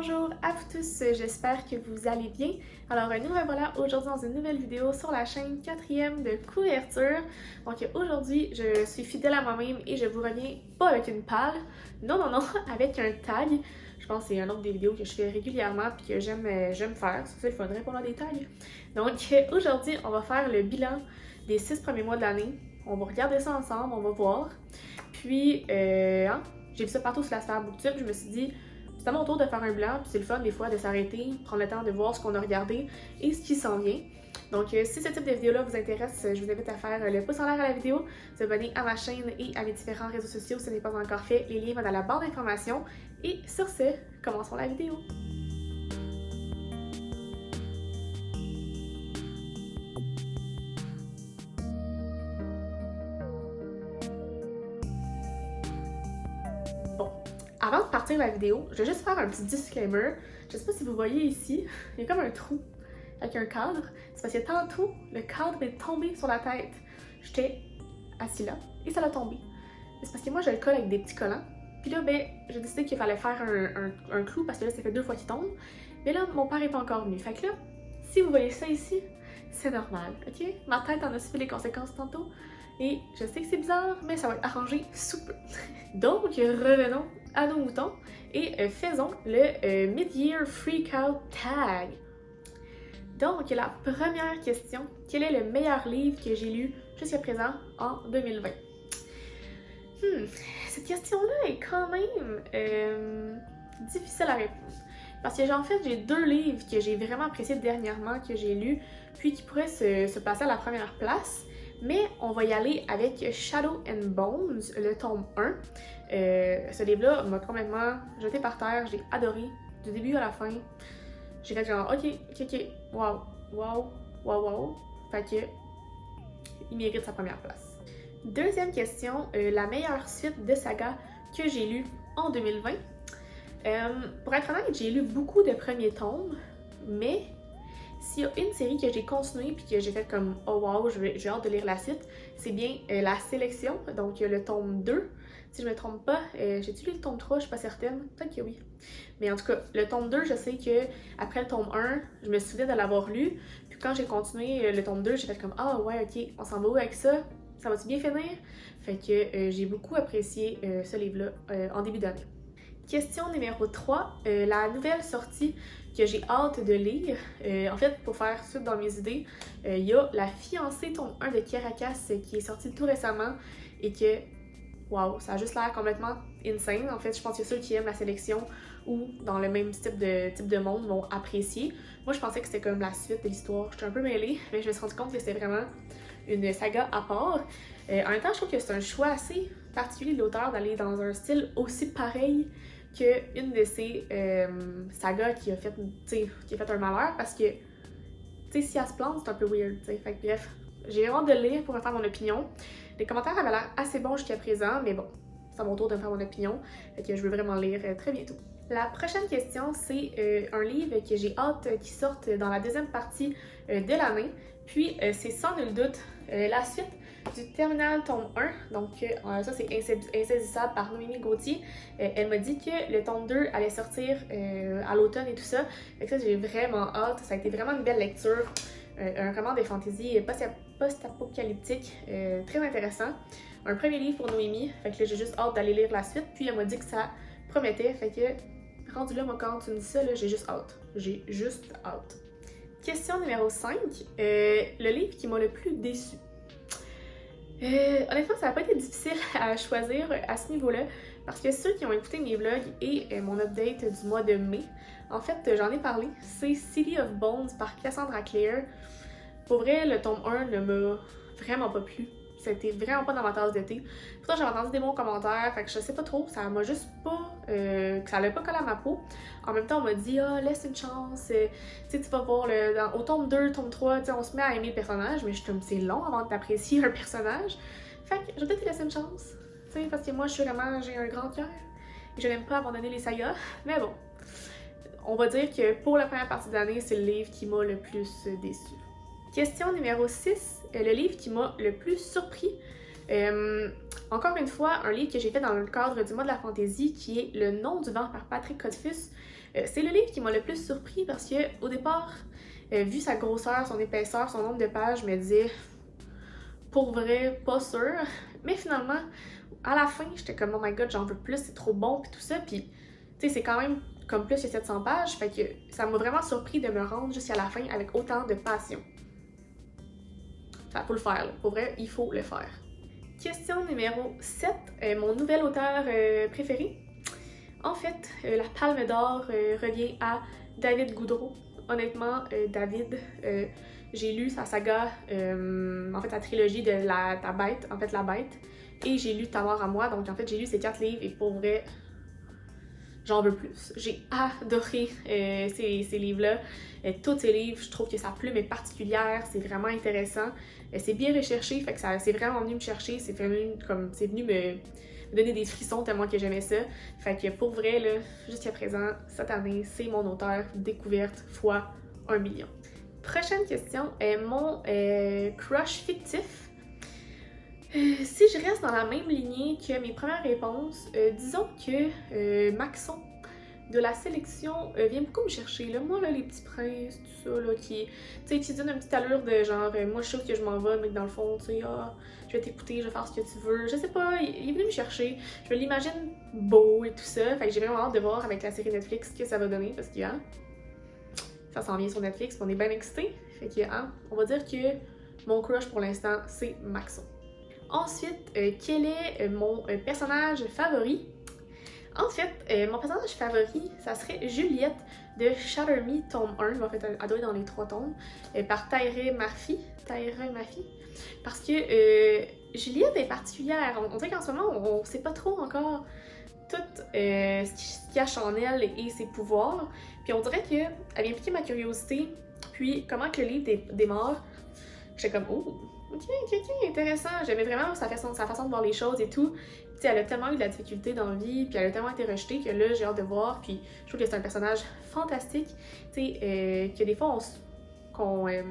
Bonjour à vous tous, j'espère que vous allez bien. Alors nous revoilà aujourd'hui dans une nouvelle vidéo sur la chaîne 4e de couverture. Donc aujourd'hui, je suis fidèle à moi-même et je vous reviens pas avec une palle, non, avec un tag. Je pense que c'est un autre des vidéos que je fais régulièrement et que j'aime faire, c'est ça il faudrait pour des tags. Donc aujourd'hui, on va faire le bilan des 6 premiers mois de l'année. On va regarder ça ensemble, on va voir. Puis, j'ai vu ça partout sur la sphère Booktube, je me suis dit, c'est à mon tour de faire un bilan, puis c'est le fun des fois de s'arrêter, prendre le temps de voir ce qu'on a regardé et ce qui s'en vient. Donc si ce type de vidéo-là vous intéresse, je vous invite à faire le pouce en l'air à la vidéo, vous abonner à ma chaîne et à mes différents réseaux sociaux si ce n'est pas encore fait. Les liens vont dans la barre d'informations. Et sur ce, commençons la vidéo. Bon, avant de partir la vidéo, je vais juste faire un petit disclaimer. Je sais pas si vous voyez ici, il y a comme un trou avec un cadre. C'est parce que tantôt, le cadre est tombé sur la tête. J'étais assis là et ça l'a tombé. C'est parce que moi, je le colle avec des petits collants. Puis là, ben, j'ai décidé qu'il fallait faire un clou parce que là, ça fait 2 fois qu'il tombe. Mais là, mon père est pas encore venu. Fait que là, si vous voyez ça ici, c'est normal, ok? Ma tête en a subi les conséquences tantôt. Et je sais que c'est bizarre, mais ça va être arrangé sous peu. Donc, revenons à nos moutons et faisons le Mid-Year Freakout Tag. Donc, la première question, quel est le meilleur livre que j'ai lu jusqu'à présent en 2020? Cette question-là est quand même difficile à répondre. Parce que en fait, j'ai 2 livres que j'ai vraiment appréciés dernièrement, que j'ai lus, puis qui pourraient se passer à la première place. Mais on va y aller avec Shadow and Bones, le tome 1. Ce livre-là m'a complètement jeté par terre, j'ai adoré, du début à la fin. J'ai fait genre, ok, wow. Fait que, il mérite sa première place. Deuxième question, la meilleure suite de saga que j'ai lue en 2020. Pour être honnête, j'ai lu beaucoup de premiers tomes, mais s'il y a une série que j'ai continuée puis que j'ai fait comme oh wow, j'ai hâte de lire la suite, c'est bien La Sélection, donc le tome 2. Si je me trompe pas, j'ai-tu lu le tome 3, je suis pas certaine, peut-être que oui. Mais en tout cas, le tome 2, je sais que après le tome 1, je me souvenais de l'avoir lu, puis quand j'ai continué le tome 2, j'ai fait comme ah ouais, ok, on s'en va où avec ça? Ça va-tu bien finir? Fait que j'ai beaucoup apprécié ce livre-là en début d'année. Question numéro 3, la nouvelle sortie que j'ai hâte de lire. En fait, pour faire suite dans mes idées, il y a La Fiancée tome 1 de Caracas qui est sorti tout récemment et que, wow, ça a juste l'air complètement insane. En fait, je pense que ceux qui aiment La Sélection ou dans le même type de monde vont apprécier. Moi, je pensais que c'était comme la suite de l'histoire. J'étais un peu mêlée, mais je me suis rendu compte que c'était vraiment une saga à part. En même temps, je trouve que c'est un choix assez particulier de l'auteur d'aller dans un style aussi pareil qu'une de ces sagas qui a fait un malheur parce que, tu sais, si elle se plante, c'est un peu weird, tu sais. Fait que bref, j'ai hâte de le lire pour me faire mon opinion. Les commentaires avaient l'air assez bons jusqu'à présent, mais bon, c'est à mon tour de me faire mon opinion. Fait que je veux vraiment le lire très bientôt. La prochaine question, c'est un livre que j'ai hâte qu'il sorte dans la deuxième partie de l'année. Puis, c'est sans nul doute la suite du Terminal tome 1. Donc, ça, c'est Insaisissable par Noémie Gauthier. Elle m'a dit que le tome 2 allait sortir à l'automne et tout ça. Fait que ça, j'ai vraiment hâte. Ça a été vraiment une belle lecture. Un roman de fantasy post-apocalyptique très intéressant. Un premier livre pour Noémie. Fait que là, j'ai juste hâte d'aller lire la suite. Puis, elle m'a dit que ça promettait. Fait que, rendu là, moi, quand tu me dis ça, là, j'ai juste hâte. J'ai juste hâte. Question numéro 5. Le livre qui m'a le plus déçu. Honnêtement, ça n'a pas été difficile à choisir à ce niveau-là parce que ceux qui ont écouté mes vlogs et mon update du mois de mai, en fait, j'en ai parlé, c'est City of Bones par Cassandra Clare. Pour vrai, le tome 1 ne m'a vraiment pas plu. C'était vraiment pas dans ma tasse d'été. Pourtant, j'avais entendu des bons commentaires, fait que je sais pas trop, ça m'a juste pas... que ça allait pas coller à ma peau. En même temps, on m'a dit « Ah, laisse une chance, tu sais, tu vas voir, au tome 2, tome 3, tu sais, on se met à aimer le personnage, mais je suis comme, c'est long avant d'apprécier un personnage. » Fait que je vais peut-être te laisser une chance, tu sais, parce que moi, j'ai un grand cœur, et je n'aime pas abandonner les sagas, mais bon. On va dire que pour la première partie de l'année, c'est le livre qui m'a le plus déçu. Question numéro 6, le livre qui m'a le plus surpris. Encore une fois, un livre que j'ai fait dans le cadre du mois de la fantaisie, qui est Le Nom du vent par Patrick Codfus. C'est le livre qui m'a le plus surpris parce que au départ, vu sa grosseur, son épaisseur, son nombre de pages, je me disais, pour vrai, pas sûr. Mais finalement, à la fin, j'étais comme, oh my god, j'en veux plus, c'est trop bon, puis tout ça. Puis, tu sais, c'est quand même comme plus que 700 pages, fait que ça m'a vraiment surpris de me rendre jusqu'à la fin avec autant de passion. Ça, faut le faire, là. Pour vrai, il faut le faire. Question numéro 7, mon nouvel auteur préféré. En fait, la Palme d'Or revient à David Goudreau. Honnêtement, David, j'ai lu sa saga, en fait sa trilogie de La Bête, en fait La Bête, et j'ai lu Ta mort à moi, donc en fait j'ai lu ces 4 livres et pour vrai, j'en veux plus. J'ai adoré ces livres-là. Tous ces livres, je trouve que sa plume est particulière, c'est vraiment intéressant. C'est bien recherché, fait que c'est vraiment venu me chercher, c'est venu me donner des frissons tellement que j'aimais ça. Fait que pour vrai, là, jusqu'à présent, cette année, c'est mon auteur découverte fois 1 million. Prochaine question, mon crush fictif. Si je reste dans la même lignée que mes premières réponses, disons que Maxon de la sélection vient beaucoup me chercher. Là. Moi, là, les petits princes, tout ça, là, qui donnent une petite allure de genre, moi, je suis sûre que je m'en vais, mais que dans le fond, tu sais, je vais t'écouter, je vais faire ce que tu veux. Je sais pas, il est venu me chercher. Je l'imagine beau et tout ça. Fait que j'ai vraiment hâte de voir avec la série Netflix ce que ça va donner, parce que, ça s'en vient sur Netflix, on est bien excités. Fait que, on va dire que mon crush pour l'instant, c'est Maxon. Ensuite, quel est mon personnage favori? En fait, mon personnage favori, ça serait Juliette de Shatter Me, tome 1, en fait, elle doit être dans les 3 tomes, par Tahereh Mafi. Parce que Juliette est particulière. On dirait qu'en ce moment, on sait pas trop encore tout ce qui cache en elle et ses pouvoirs. Puis on dirait qu'elle vient piquer ma curiosité. Puis comment que le livre démarre, j'étais comme, oh, ok, intéressant. J'aimais vraiment sa façon de voir les choses et tout. Puis elle a tellement eu de la difficulté dans la vie, puis elle a tellement été rejetée que là, j'ai hâte de voir. Puis je trouve que c'est un personnage fantastique. Tu sais, que des fois, qu'on est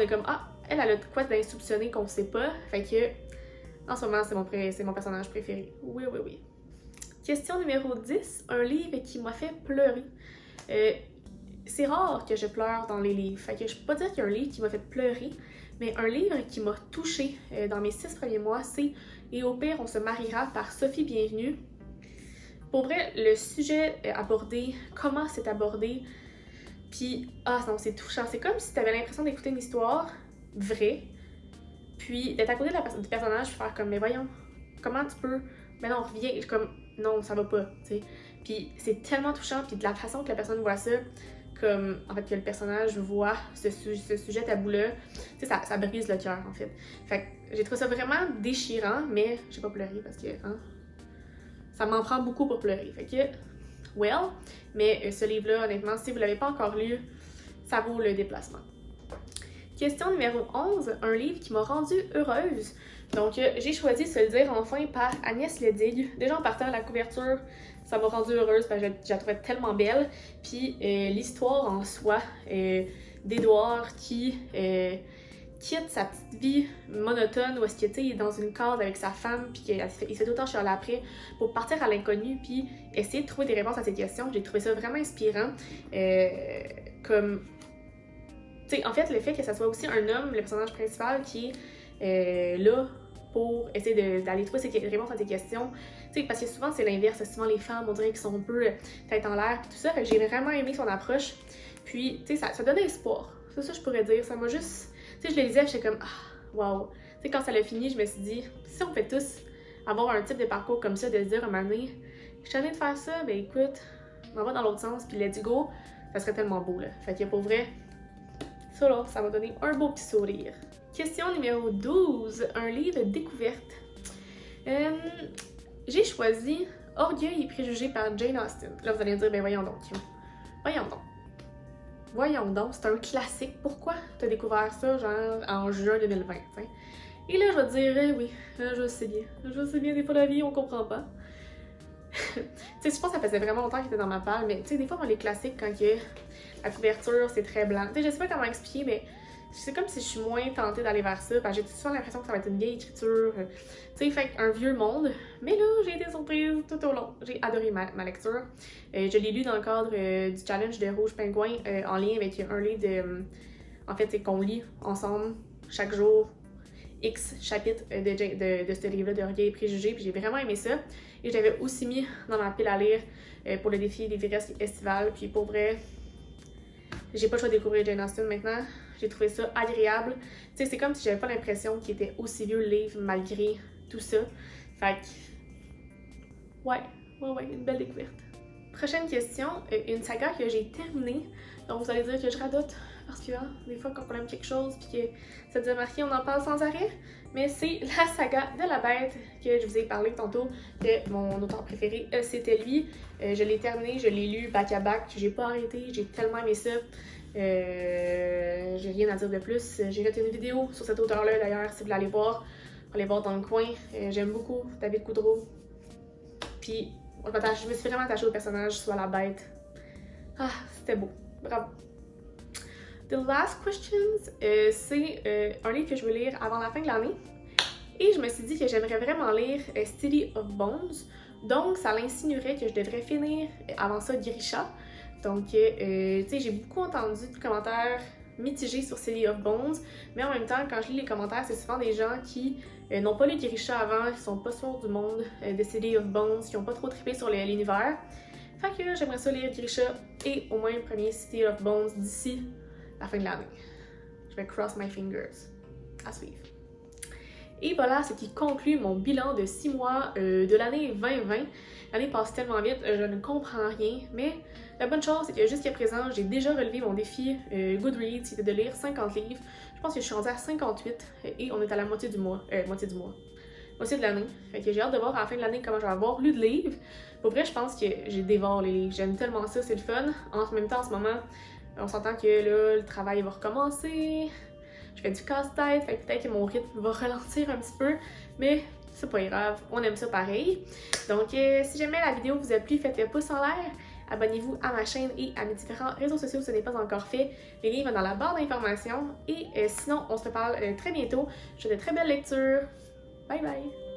comme, elle a de quoi d'insoupçonné qu'on sait pas. Fait que, en ce moment, c'est mon personnage préféré. Oui. Question numéro 10, un livre qui m'a fait pleurer. C'est rare que je pleure dans les livres. Fait que je peux pas dire qu'il y a un livre qui m'a fait pleurer, mais un livre qui m'a touchée dans mes 6 premiers mois, c'est Et au pire, on se mariera par Sophie Bienvenue. Pour vrai, le sujet abordé, comment c'est abordé, puis non, c'est touchant. C'est comme si t'avais l'impression d'écouter une histoire vraie, puis d'être à côté du personnage, puis faire comme, mais voyons, comment tu peux, mais non, reviens, comme, non, ça va pas, tu sais. Puis c'est tellement touchant, puis de la façon que la personne voit ça, comme, en fait, que le personnage voit ce sujet tabou-là, tu sais, ça brise le cœur, en fait. Fait que j'ai trouvé ça vraiment déchirant, mais j'ai pas pleuré parce que, ça m'en prend beaucoup pour pleurer. Fait que, mais ce livre-là, honnêtement, si vous l'avez pas encore lu, ça vaut le déplacement. Question numéro 11, un livre qui m'a rendue heureuse. Donc, j'ai choisi Se le dire enfin par Agnès Ledig. Déjà en partant à la couverture, ça m'a rendue heureuse parce que je la trouvais tellement belle. Puis l'histoire en soi d'Édouard qui quitte sa petite vie monotone où est-ce qu'il est dans une case avec sa femme puis qu'il se fait autant chialer après pour partir à l'inconnu puis essayer de trouver des réponses à ses questions. J'ai trouvé ça vraiment inspirant. En fait, le fait que ça soit aussi un homme, le personnage principal, qui est là pour essayer d'aller trouver ses réponses à tes questions. Parce que souvent, c'est l'inverse. Souvent, les femmes, on dirait qu'ils sont un peu tête en l'air, tout ça. Fait que j'ai vraiment aimé son approche. Puis, ça donne espoir. C'est ça, je pourrais dire. Ça m'a juste... je le lisais, j'étais comme, wow. Quand ça l'a fini, je me suis dit, si on peut tous avoir un type de parcours comme ça, de se dire, un moment donné, je suis allée de faire ça, ben écoute, on va dans l'autre sens, puis let's go, ça serait tellement beau, là. Fait que pour vrai, ça m'a donné un beau petit sourire. Question numéro 12, un livre découverte. J'ai choisi Orgueil et préjugés par Jane Austen. Là, vous allez me dire, ben voyons donc. Voyons donc, c'est un classique. Pourquoi t'as découvert ça, genre, en juin 2020, t'sais? Et là, je vais te dire, oui, je sais bien, des fois la vie, on comprend pas. Je pense que ça faisait vraiment longtemps qu'il était dans ma palle, mais des fois, moi, les classiques, quand la couverture, c'est très blanc. Je sais pas comment expliquer, mais c'est comme si je suis moins tentée d'aller vers ça, parce que j'ai souvent l'impression que ça va être une vieille écriture, tu sais, fait un vieux monde. Mais là, j'ai été surprise tout au long. J'ai adoré ma lecture. Je l'ai lu dans le cadre du challenge de Rouge Pingouin, en lien avec un livre de... en fait, c'est qu'on lit ensemble chaque jour X chapitres de ce livre-là de Orgueil et Préjugés, puis j'ai vraiment aimé ça. Et je l'avais aussi mis dans ma pile à lire pour le défi des Everest estival, puis pour vrai, j'ai pas le choix de découvrir Jane Austen maintenant. J'ai trouvé ça agréable. Tu sais, c'est comme si j'avais pas l'impression qu'il était aussi vieux le livre malgré tout ça. Fait que... ouais, une belle découverte. Prochaine question, une saga que j'ai terminée. Donc vous allez dire que je radote parce que des fois quand on aime quelque chose puis que ça nous a marqué, on en parle sans arrêt. Mais c'est la saga de la bête que je vous ai parlé tantôt, de mon auteur préféré, c'était lui. Je l'ai terminé, je l'ai lu back à back, j'ai pas arrêté, j'ai tellement aimé ça. J'ai rien à dire de plus. J'ai fait une vidéo sur cet auteur-là d'ailleurs, si vous voulez aller voir, allez voir dans le coin. J'aime beaucoup David Coudreau. Puis je me suis vraiment attachée au personnage, soit la bête. Ah, c'était beau. Bravo. The Last Questions, c'est un livre que je veux lire avant la fin de l'année. Et je me suis dit que j'aimerais vraiment lire City of Bones. Donc, ça l'insinuerait que je devrais finir avant ça Grisha. Donc, tu sais, j'ai beaucoup entendu de commentaires mitigés sur City of Bones. Mais en même temps, quand je lis les commentaires, c'est souvent des gens qui n'ont pas lu Grisha avant, qui sont pas sûrs du monde de City of Bones, qui n'ont pas trop trippé sur l'univers. Fait que j'aimerais ça lire Grisha et au moins le premier City of Bones d'ici la fin de l'année. Je vais cross my fingers. À suivre. Et voilà, ce qui conclut mon bilan de 6 mois de l'année 2020. L'année passe tellement vite, je ne comprends rien, mais la bonne chose, c'est que jusqu'à présent, j'ai déjà relevé mon défi Goodreads, qui était de lire 50 livres. Je pense que je suis rendue à 58 et on est à la moitié de l'année. Fait que j'ai hâte de voir à la fin de l'année comment je vais avoir lu de livres. Pour vrai, je pense que j'ai dévoré les livres. J'aime tellement ça, c'est le fun. En même temps, en ce moment, on s'entend que là, le travail va recommencer. Je fais du casse-tête, fait que peut-être que mon rythme va ralentir un petit peu, mais c'est pas grave, on aime ça pareil. Donc, si jamais la vidéo vous a plu, faites le pouce en l'air, abonnez-vous à ma chaîne et à mes différents réseaux sociaux si ce n'est pas encore fait. Les liens vont dans la barre d'informations. Et sinon, on se reparle très bientôt. Je vous souhaite de très belles lectures. Bye bye!